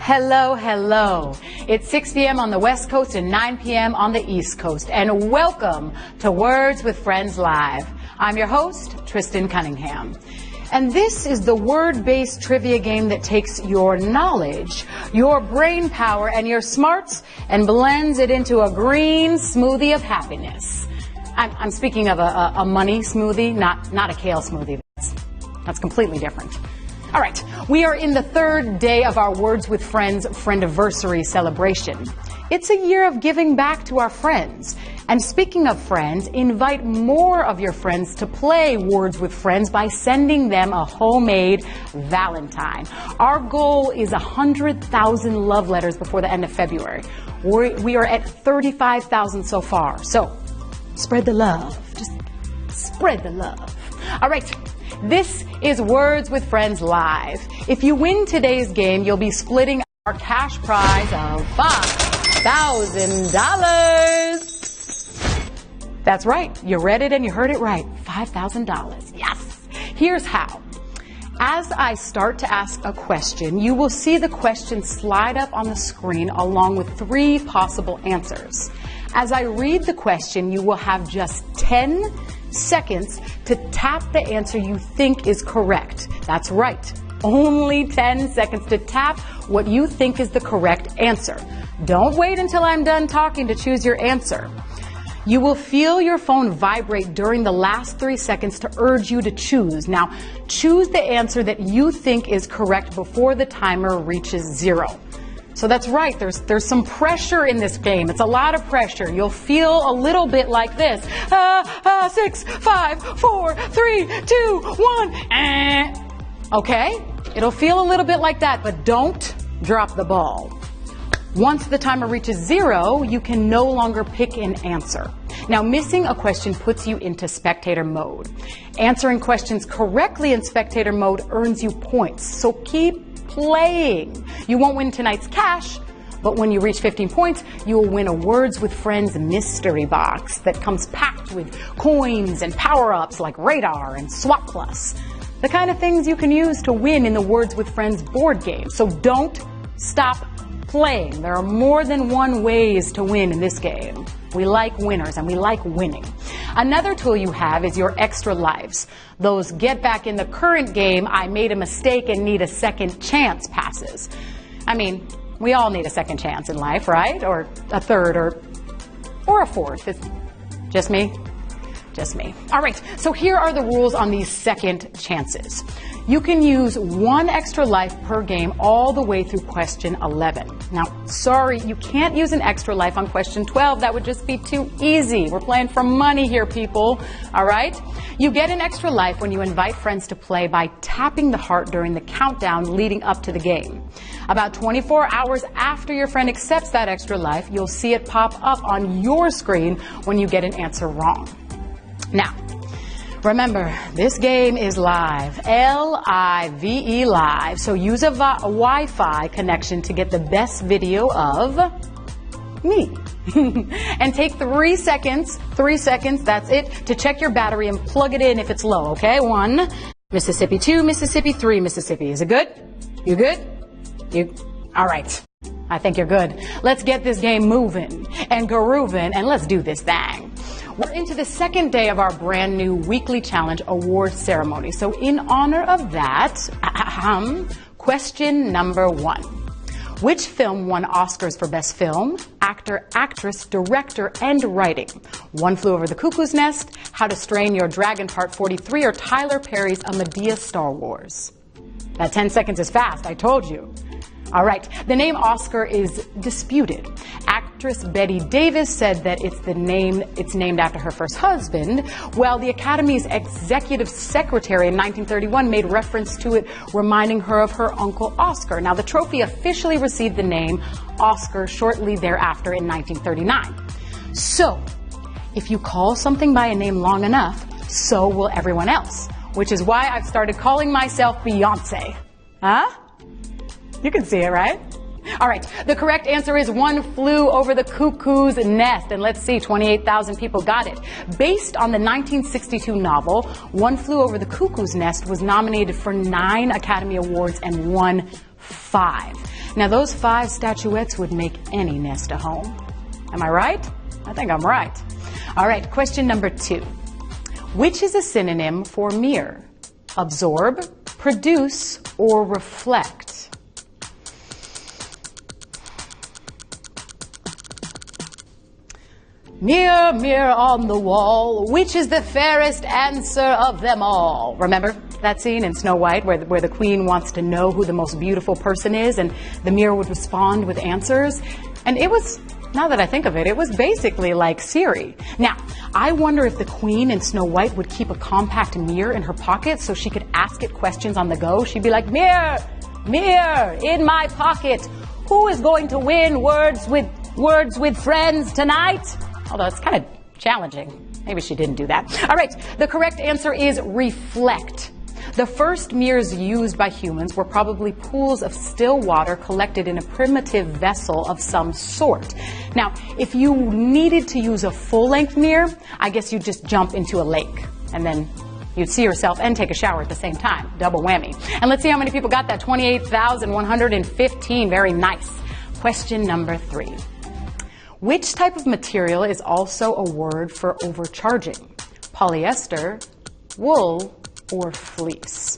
Hello, hello. It's 6 p.m. on the West Coast and 9 p.m. on the East Coast. And welcome to Words with Friends Live. I'm your host, Tristan Cunningham. And this is the word-based trivia game that takes your knowledge, your brain power, and your smarts and blends it into a green smoothie of happiness. I'm speaking of a money smoothie, not a kale smoothie. That's completely different. All right, we are in the third day of our Words with Friends Friendiversary celebration. It's a year of giving back to our friends. And speaking of friends, invite more of your friends to play Words with Friends by sending them a homemade Valentine. Our goal is 100,000 love letters before the end of February. We are at 35,000 so far. So spread the love. Just spread the love. All right. This is Words with Friends Live. If you win today's game, you'll be splitting our cash prize of $5,000. That's right. You read it and you heard it right. $5,000. Yes. Here's how. As I start to ask a question, you will see the question slide up on the screen along with 3 possible answers. As I read the question, you will have just 10 seconds to tap the answer you think is correct. That's right. Only 10 seconds to tap what you think is the correct answer. Don't wait until I'm done talking to choose your answer. You will feel your phone vibrate during the last 3 seconds to urge you to choose. Now, choose the answer that you think is correct before the timer reaches 0. So that's right, there's some pressure in this game. It's a lot of pressure. You'll feel a little bit like this. 6, 5, 4, 3, 2, 1. Okay? It'll feel a little bit like that, but don't drop the ball. Once the timer reaches 0, you can no longer pick an answer. Now, missing a question puts you into spectator mode. Answering questions correctly in spectator mode earns you points, so keep playing. You won't win tonight's cash, but when you reach 15 points, you will win a Words with Friends mystery box that comes packed with coins and power-ups like Radar and Swap Plus. The kind of things you can use to win in the Words with Friends board game. So don't stop playing. There are more than one ways to win in this game. We like winners and we like winning. Another tool you have is your extra lives. Those get back in the current game, I made a mistake and need a second chance passes. I mean, we all need a second chance in life, right? Or a third or a fourth. It's just me? Just me. All right, so here are the rules on these second chances. You can use 1 extra life per game all the way through question 11. Now, sorry, you can't use an extra life on question 12. That would just be too easy. We're playing for money here, people. All right? You get an extra life when you invite friends to play by tapping the heart during the countdown leading up to the game. About 24 hours after your friend accepts that extra life, you'll see it pop up on your screen when you get an answer wrong. Now, remember, this game is live, L-I-V-E live, so use a Wi-Fi connection to get the best video of me. And take 3 seconds, that's it, to check your battery and plug it in if it's low, okay? 1, Mississippi, 2, Mississippi, 3, Mississippi. Is it good? You good? All right. I think you're good. Let's get this game moving and grooving, and let's do this thing. We're into the second day of our brand new weekly challenge award ceremony. So in honor of that, question number 1. Which film won Oscars for Best Film, Actor, Actress, Director, and Writing? One Flew Over the Cuckoo's Nest, How to Strain Your Dragon Part 43, or Tyler Perry's Amadeus Star Wars? That 10 seconds is fast, I told you. All right, the name Oscar is disputed. Actress Bette Davis said that it's named after her first husband, while the Academy's executive secretary in 1931 made reference to it, reminding her of her uncle Oscar. Now, the trophy officially received the name Oscar shortly thereafter in 1939. So, if you call something by a name long enough, so will everyone else, which is why I've started calling myself Beyonce. Huh? You can see it, right? All right, the correct answer is One Flew Over the Cuckoo's Nest. And let's see, 28,000 people got it. Based on the 1962 novel, One Flew Over the Cuckoo's Nest was nominated for 9 Academy Awards and won 5. Now those 5 statuettes would make any nest a home. Am I right? I think I'm right. All right, question number 2. Which is a synonym for mirror? Absorb, produce, or reflect? Mirror, mirror on the wall, which is the fairest answer of them all? Remember that scene in Snow White where the queen wants to know who the most beautiful person is and the mirror would respond with answers? And it was, now that I think of it, it was basically like Siri. Now, I wonder if the queen in Snow White would keep a compact mirror in her pocket so she could ask it questions on the go. She'd be like, mirror, mirror in my pocket, who is going to win Words with Friends tonight? Although it's kind of challenging. Maybe she didn't do that. All right, the correct answer is reflect. The first mirrors used by humans were probably pools of still water collected in a primitive vessel of some sort. Now, if you needed to use a full-length mirror, I guess you'd just jump into a lake and then you'd see yourself and take a shower at the same time. Double whammy. And let's see how many people got that. 28,115. Very nice. Question number 3. Which type of material is also a word for overcharging? Polyester, wool, or fleece?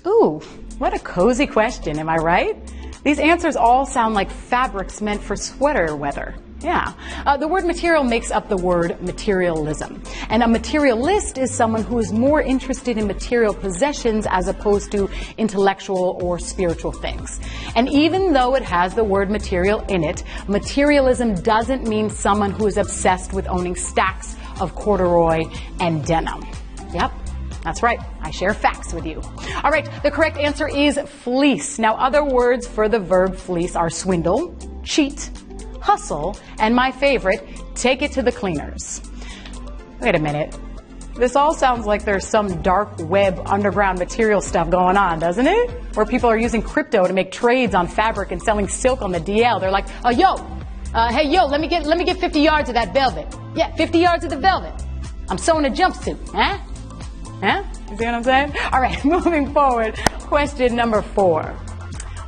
Ooh, what a cozy question, am I right? These answers all sound like fabrics meant for sweater weather. Yeah. The word material makes up the word materialism. And a materialist is someone who is more interested in material possessions as opposed to intellectual or spiritual things. And even though it has the word material in it, materialism doesn't mean someone who is obsessed with owning stacks of corduroy and denim. Yep. That's right. I share facts with you. All right. The correct answer is fleece. Now, other words for the verb fleece are swindle, cheat, hustle, and my favorite, take it to the cleaners. Wait a minute. This all sounds like there's some dark web underground material stuff going on, doesn't it? Where people are using crypto to make trades on fabric and selling silk on the DL. They're like, hey yo, let me get 50 yards of that velvet. Yeah, 50 yards of the velvet. I'm sewing a jumpsuit, huh? Huh? You see what I'm saying? All right, moving forward. Question number 4.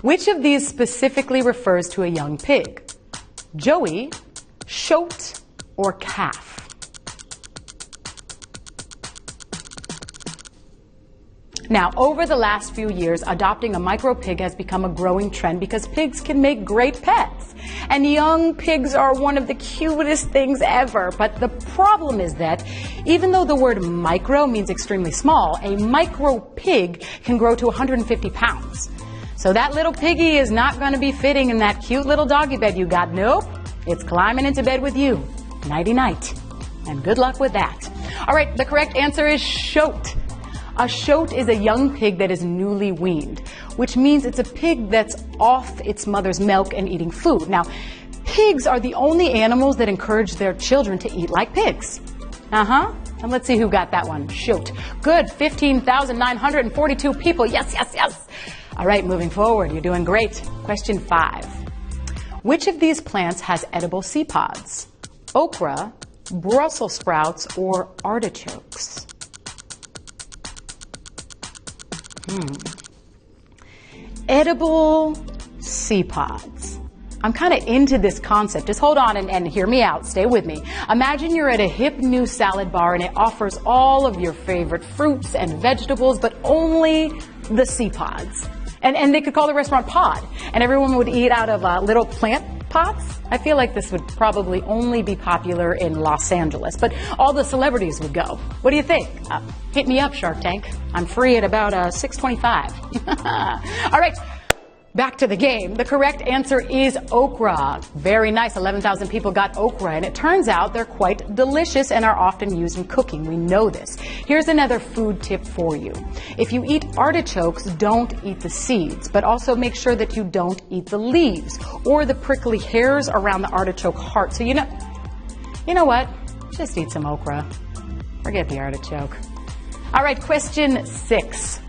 Which of these specifically refers to a young pig? Joey, shoat, or calf? Now, over the last few years, adopting a micro pig has become a growing trend because pigs can make great pets. And young pigs are one of the cutest things ever. But the problem is that even though the word micro means extremely small, a micro pig can grow to 150 pounds. So that little piggy is not going to be fitting in that cute little doggy bed you got. Nope. It's climbing into bed with you. Nighty-night. And good luck with that. All right, the correct answer is shoat. A shoat is a young pig that is newly weaned, which means it's a pig that's off its mother's milk and eating food. Now, pigs are the only animals that encourage their children to eat like pigs. And let's see who got that one. Shoat. Good. 15,942 people. Yes, yes, yes. All right, moving forward. You're doing great. Question 5. Which of these plants has edible seed pods? Okra, Brussels sprouts, or artichokes? Edible seed pods. I'm kind of into this concept. Just hold on and hear me out. Stay with me. Imagine you're at a hip new salad bar and it offers all of your favorite fruits and vegetables, but only the seed pods. And they could call the restaurant Pod, and everyone would eat out of little plant pots. I feel like this would probably only be popular in Los Angeles, but all the celebrities would go. What do you think? Hit me up, Shark Tank. I'm free at about 6:25. All right. Back to the game. The correct answer is okra. Very nice. 11,000 people got okra, and it turns out they're quite delicious and are often used in cooking. We know this. Here's another food tip for you. If you eat artichokes, don't eat the seeds, but also make sure that you don't eat the leaves or the prickly hairs around the artichoke heart. So you know what? Just eat some okra. Forget the artichoke. All right, question 6.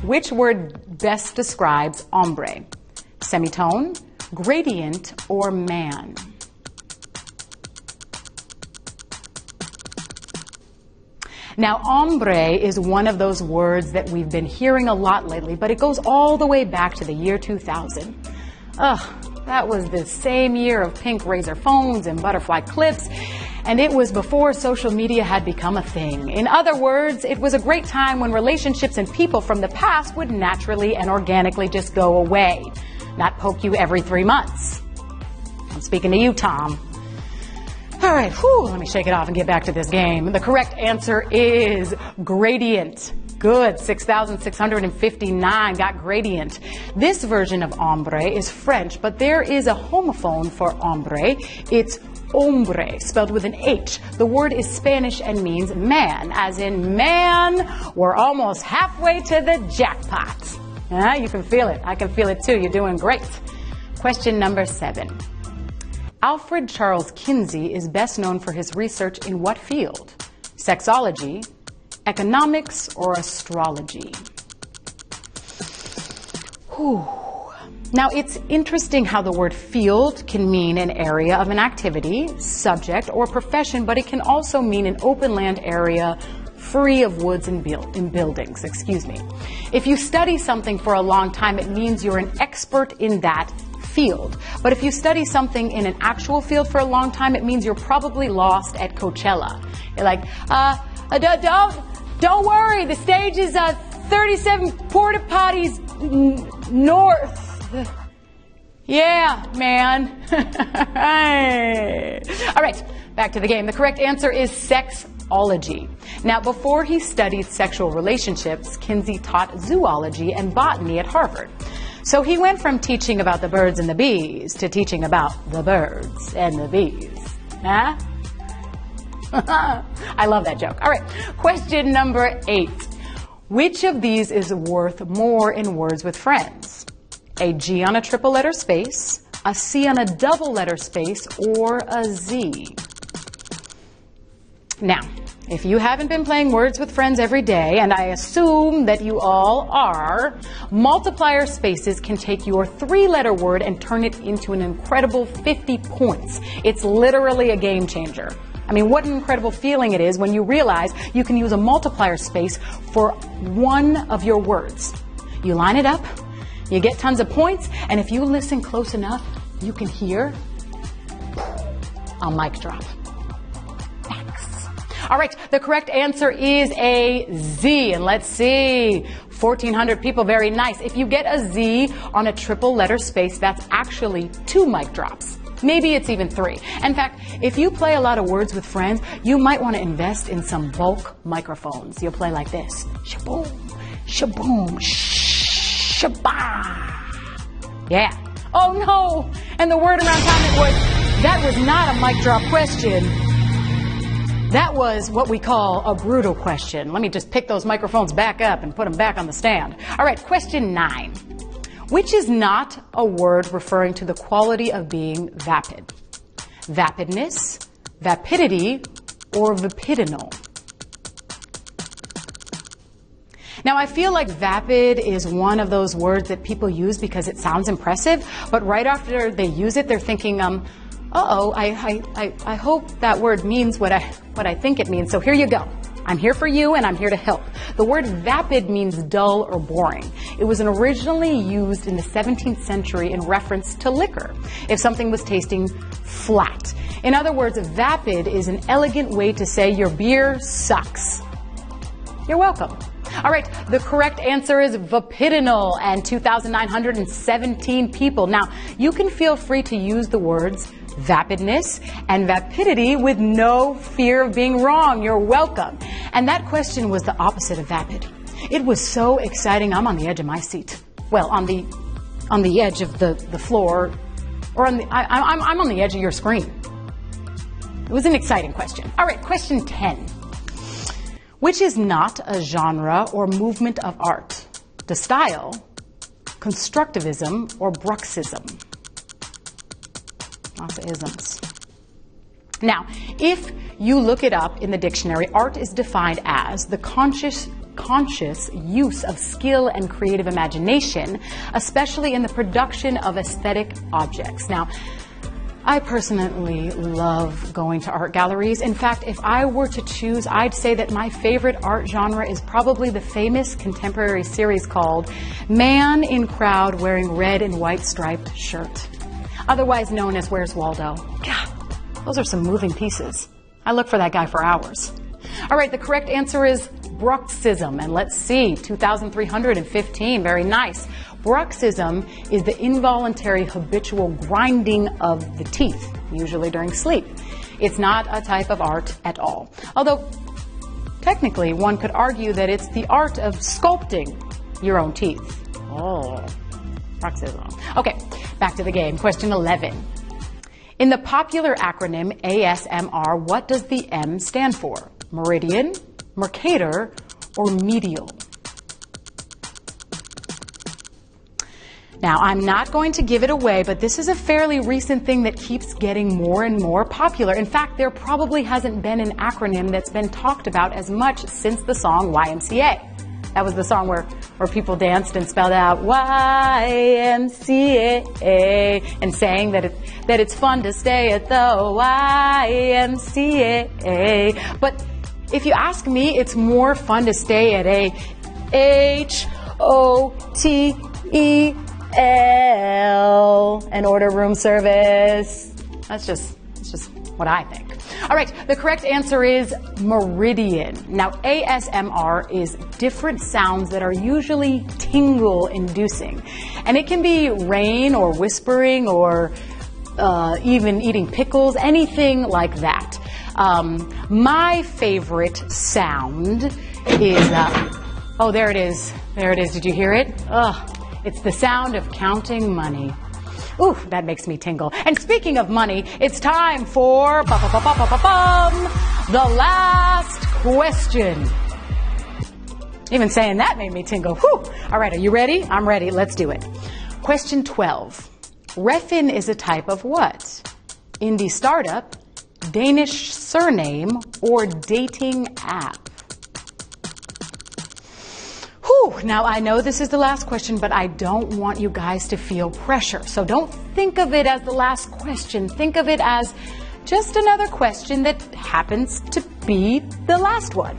Which word best describes ombre? Semitone, gradient, or man? Now, hombre is one of those words that we've been hearing a lot lately, but it goes all the way back to the year 2000. That was the same year of pink razor phones and butterfly clips, and it was before social media had become a thing. In other words, it was a great time when relationships and people from the past would naturally and organically just go away, not poke you every 3 months. I'm speaking to you, Tom. All right, let me shake it off and get back to this game. The correct answer is gradient. Good, 6,659 got gradient. This version of hombre is French, but there is a homophone for hombre. It's hombre, spelled with an H. The word is Spanish and means man, as in man, we're almost halfway to the jackpot. You can feel it. I can feel it too. You're doing great. Question number 7. Alfred Charles Kinsey is best known for his research in what field? Sexology, economics, or astrology? Now, it's interesting how the word field can mean an area of an activity, subject, or profession, but it can also mean an open land area free of woods and buildings. If you study something for a long time, it means you're an expert in that field. But if you study something in an actual field for a long time, it means you're probably lost at Coachella. You're like, don't worry, the stage is 37 porta potties north. Yeah, man. All right, back to the game. The correct answer is sexology. Now, before he studied sexual relationships, Kinsey taught zoology and botany at Harvard. So he went from teaching about the birds and the bees to teaching about the birds and the bees. Huh? I love that joke. All right, question number 8. Which of these is worth more in Words with Friends? A G on a triple letter space, a C on a double letter space, or a Z? Now, if you haven't been playing Words with Friends every day, and I assume that you all are, multiplier spaces can take your 3-letter word and turn it into an incredible 50 points. It's literally a game changer. I mean, what an incredible feeling it is when you realize you can use a multiplier space for one of your words. You line it up, you get tons of points, and if you listen close enough, you can hear a mic drop. All right, the correct answer is a Z, and let's see. 1,400 people, very nice. If you get a Z on a triple letter space, that's actually 2 mic drops. Maybe it's even 3. In fact, if you play a lot of Words with Friends, you might want to invest in some bulk microphones. You'll play like this. Shaboom, shaboom, shabah. Yeah. Oh no! And the word around town was, that was not a mic drop question. That was what we call a brutal question. Let me just pick those microphones back up and put them back on the stand. All right, question 9. Which is not a word referring to the quality of being vapid? Vapidness, vapidity, or vapidinal? Now, I feel like vapid is one of those words that people use because it sounds impressive, but right after they use it, they're thinking, I hope that word means what I think it means. So here you go. I'm here for you and I'm here to help. The word vapid means dull or boring. It was originally used in the 17th century in reference to liquor, if something was tasting flat. In other words, vapid is an elegant way to say your beer sucks. You're welcome. All right, the correct answer is vapidinal, and 2,917 people. Now, you can feel free to use the words vapidness and vapidity with no fear of being wrong. You're welcome. And that question was the opposite of vapid. It was so exciting. I'm on the edge of my seat. Well, on the edge of the floor, or I'm on the edge of your screen. It was an exciting question. All right, question 10. Which is not a genre or movement of art? The style, constructivism, or bruxism? Lots of isms. Now, if you look it up in the dictionary, art is defined as the conscious use of skill and creative imagination, especially in the production of aesthetic objects. Now, I personally love going to art galleries. In fact, if I were to choose, I'd say that my favorite art genre is probably the famous contemporary series called Man in Crowd Wearing Red and White Striped Shirt, otherwise known as Where's Waldo. God, those are some moving pieces. I look for that guy for hours. All right, the correct answer is bruxism. And let's see, 2,315, very nice. Bruxism is the involuntary habitual grinding of the teeth, usually during sleep. It's not a type of art at all. Although, technically, one could argue that it's the art of sculpting your own teeth. Oh, bruxism. Okay, back to the game. Question 11. In the popular acronym ASMR, what does the M stand for? Meridian, Mercator, or medial? Now, I'm not going to give it away, but this is a fairly recent thing that keeps getting more and more popular. In fact, there probably hasn't been an acronym that's been talked about as much since the song YMCA. That was the song where people danced and spelled out YMCA and saying that it's fun to stay at the YMCA. But if you ask me, it's more fun to stay at a HOTEL and order room service. That's just what I think. All right, the correct answer is meridian. Now, ASMR is different sounds that are usually tingle-inducing. And it can be rain or whispering or even eating pickles, anything like that. My favorite sound is, oh, there it is. There it is. Did you hear it? It's the sound of counting money. Ooh, that makes me tingle. And speaking of money, it's time for the last question. Even saying that made me tingle. Whew. All right, are you ready? I'm ready. Let's do it. Question 12. Refin is a type of what? Indie startup, Danish surname, or dating app? Whew. Now, I know this is the last question, but I don't want you guys to feel pressure. So don't think of it as the last question. Think of it as just another question that happens to be the last one.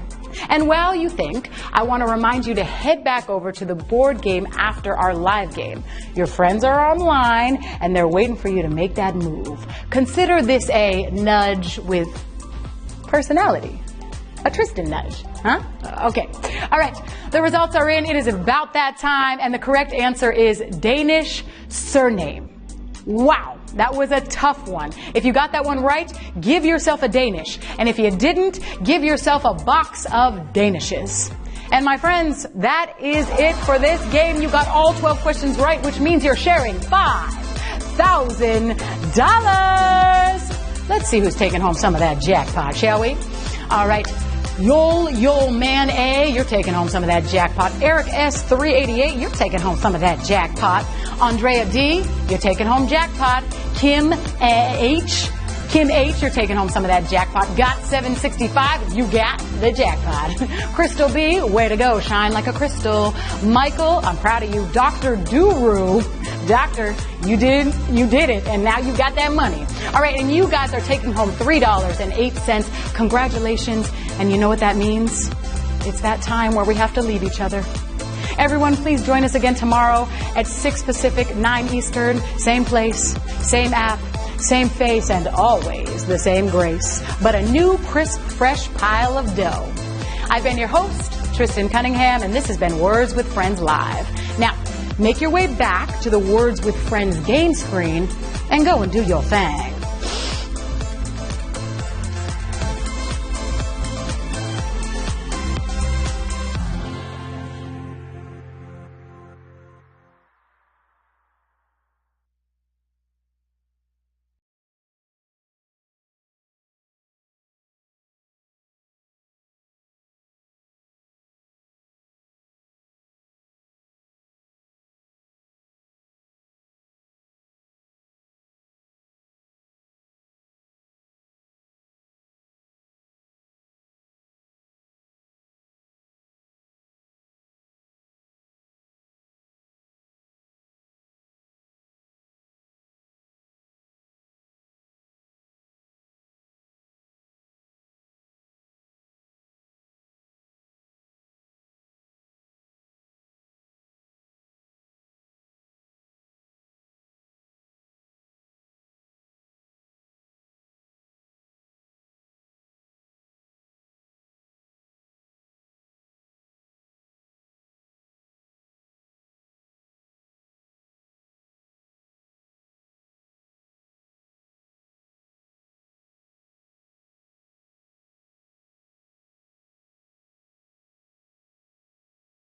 And while you think, I want to remind you to head back over to the board game after our live game. Your friends are online, and they're waiting for you to make that move. Consider this a nudge with personality. A Tristan nudge, huh? Okay. All right. The results are in. It is about that time, and the correct answer is Danish surname. Wow, that was a tough one. If you got that one right, give yourself a Danish. And if you didn't, give yourself a box of Danishes. And my friends, that is it for this game. You got all 12 questions right, which means you're sharing $5,000. Let's see who's taking home some of that jackpot, shall we? All right. Yol Man A, you're taking home some of that jackpot. Eric S 388, you're taking home some of that jackpot. Andrea D, you're taking home jackpot. Kim H, you're taking home some of that jackpot. Got 765, you got the jackpot. Crystal B, way to go, shine like a crystal. Michael, I'm proud of you. Dr. Duru, Doctor, you did it, and now you got that money. All right, and you guys are taking home $3.08. Congratulations, and you know what that means? It's that time where we have to leave each other. Everyone, please join us again tomorrow at 6 Pacific, 9 Eastern, same place, same app, same face, and always the same grace, but a new, crisp, fresh pile of dough. I've been your host, Tristan Cunningham, and this has been Words with Friends Live. Now, make your way back to the Words with Friends game screen and go and do your thing.